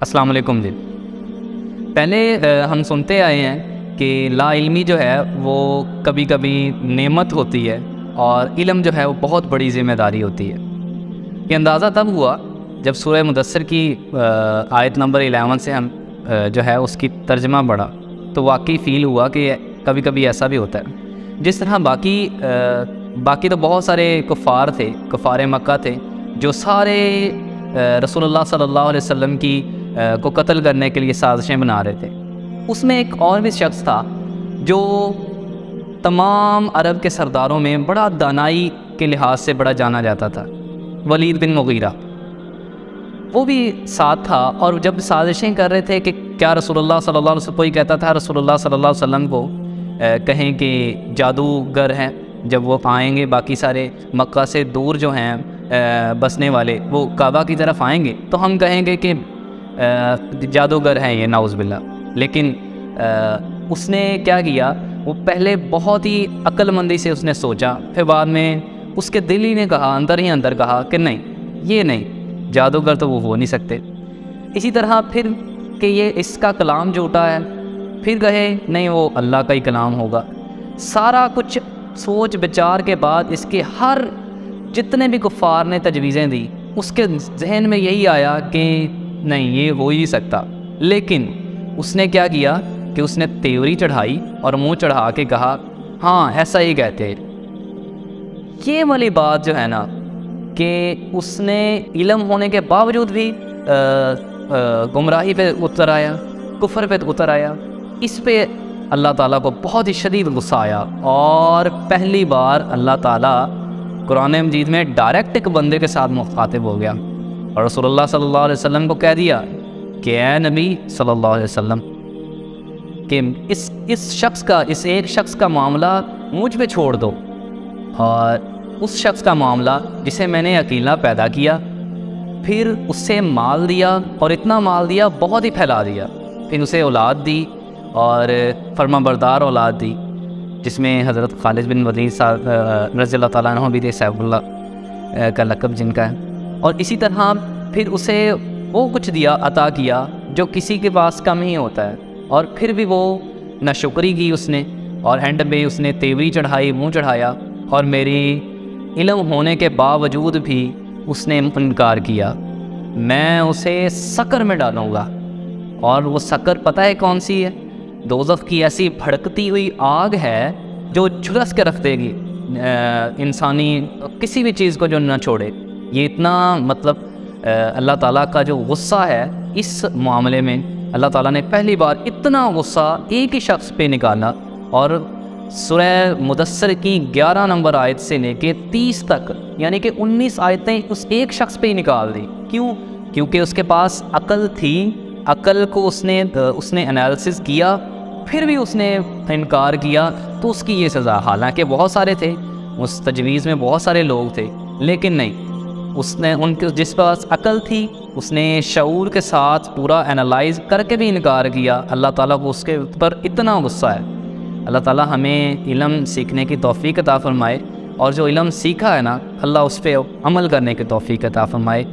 السلام علیکم جی۔ پہلے ہم سنتے آئے ہیں کہ لا علمی جو ہے وہ کبھی کبھی نعمت ہوتی ہے اور علم جو ہے وہ بہت بڑی ذمہ داری ہوتی ہے۔ یہ اندازہ تب ہوا جب سورہ مدثر کی آیت نمبر 11 سے ہم جو ہے اس کی ترجمہ پڑھا تو واقعی فیل ہوا کہ کبھی کبھی ایسا بھی ہوتا ہے۔ جس طرح باقی تو بہت سارے کفار مکہ تھے جو سارے رسول اللہ صلی اللہ علیہ وسلم کو قتل کرنے کے لیے سازشیں بنا رہے تھے۔ اس میں ایک اور بھی شخص تھا جو تمام عرب کے سرداروں میں بڑا دانائی کے لحاظ سے بڑا جانا جاتا تھا، ولید بن مغیرہ۔ وہ بھی ساتھ تھا اور جب سازشیں کر رہے تھے کہ کیا رسول اللہ صلی اللہ علیہ وسلم، کوئی کہتا تھا رسول اللہ صلی اللہ علیہ وسلم کو کہیں کہ جادوگر ہیں، جب وہ آئیں گے باقی سارے مکہ سے دور جو ہیں بسنے والے وہ کعبہ کی طرف آئیں گے تو ہم کہیں گے کہ جادوگر ہیں یہ، نعوذ باللہ۔ لیکن اس نے کیا کیا، وہ پہلے بہت ہی عقل مندی سے اس نے سوچا، پھر بعد میں اس کے دل ہی نے کہا، اندر ہی اندر کہا کہ نہیں، یہ نہیں، جادوگر تو وہ ہو نہیں سکتے۔ اسی طرح پھر کہ یہ اس کا کلام جھوٹا ہے، پھر کہے نہیں وہ اللہ کا ہی کلام ہوگا۔ سارا کچھ سوچ بچار کے بعد اس کے ہر جتنے بھی کفار نے تجویزیں دی، اس کے ذہن میں یہی آیا کہ نہیں یہ ہو ہی سکتا۔ لیکن اس نے کیا کیا کہ اس نے تیوری چڑھائی اور منہ چڑھا کے کہا ہاں ایسا ہی کہتے ہیں۔ یہ والی بات جو ہے نا کہ اس نے علم ہونے کے باوجود بھی گمراہی پہ اتر آیا، کفر پہ اتر آیا، اس پہ اللہ تعالیٰ کو بہت ہی شدید غصہ آیا، اور پہلی بار اللہ تعالیٰ قرآن مجید میں ڈائریکٹ ایک بندے کے ساتھ مخاطب ہو گیا اور رسول اللہ صلی اللہ علیہ وسلم کو کہہ دیا کہ اے نبی صلی اللہ علیہ وسلم کہ اس ایک شخص کا معاملہ مجھ پہ چھوڑ دو، اور اس شخص کا معاملہ جسے میں نے اکیلا پیدا کیا، پھر اس سے مال دیا، اور اتنا مال دیا بہت ہی پھیلا دیا، پھر اسے اولاد دی اور فرما بردار اولاد دی، جس میں حضرت خالد بن ولید صاحب رضی اللہ تعالیٰ عنہ بھی تھے، سیف اللہ کا لقب جن کا ہے۔ اور اسی طرح پھر اسے وہ کچھ دیا، عطا کیا جو کسی کے پاس کم ہی ہوتا ہے، اور پھر بھی وہ ناشکری کی اس نے، اور اینڈ میں اس نے تیوری چڑھائی، منہ چڑھایا، اور میری علم ہونے کے باوجود بھی اس نے انکار کیا۔ میں اسے سقر میں ڈالوں گا، اور وہ سقر پتہ ہے کون سی ہے؟ دوزخ کی ایسی بھڑکتی ہوئی آگ ہے جو جھلس کے رکھ دے گی انسانی کسی بھی چیز کو جو نہ چھوڑے۔ یہ اتنا مطلب اللہ تعالیٰ کا جو غصہ ہے اس معاملے میں، اللہ تعالیٰ نے پہلی بار اتنا غصہ ایک ہی شخص پہ نکالا، اور سورہ مدثر کی 11 نمبر آیت سے لے کے 30 تک یعنی کہ 19 آیتیں اس ایک شخص پہ ہی نکال دی۔ کیوں؟ کیونکہ اس کے پاس عقل تھی، عقل کو اس نے انالیسس کیا، پھر بھی اس نے انکار کیا، تو اس کی یہ سزا۔ حالانکہ بہت سارے تھے اس تجویز میں، بہت سارے لوگ تھے، لیکن نہیں، اس نے ان کے جس پاس عقل تھی اس نے شعور کے ساتھ پورا انالائز کر کے بھی انکار کیا۔ اللہ تعالیٰ کو اس کے اوپر اتنا غصہ ہے۔ اللہ تعالیٰ ہمیں علم سیکھنے کی توفیق عطا فرمائے، اور جو علم سیکھا ہے نا اللہ اس پہ عمل کرنے کی توفیق عطا فرمائے۔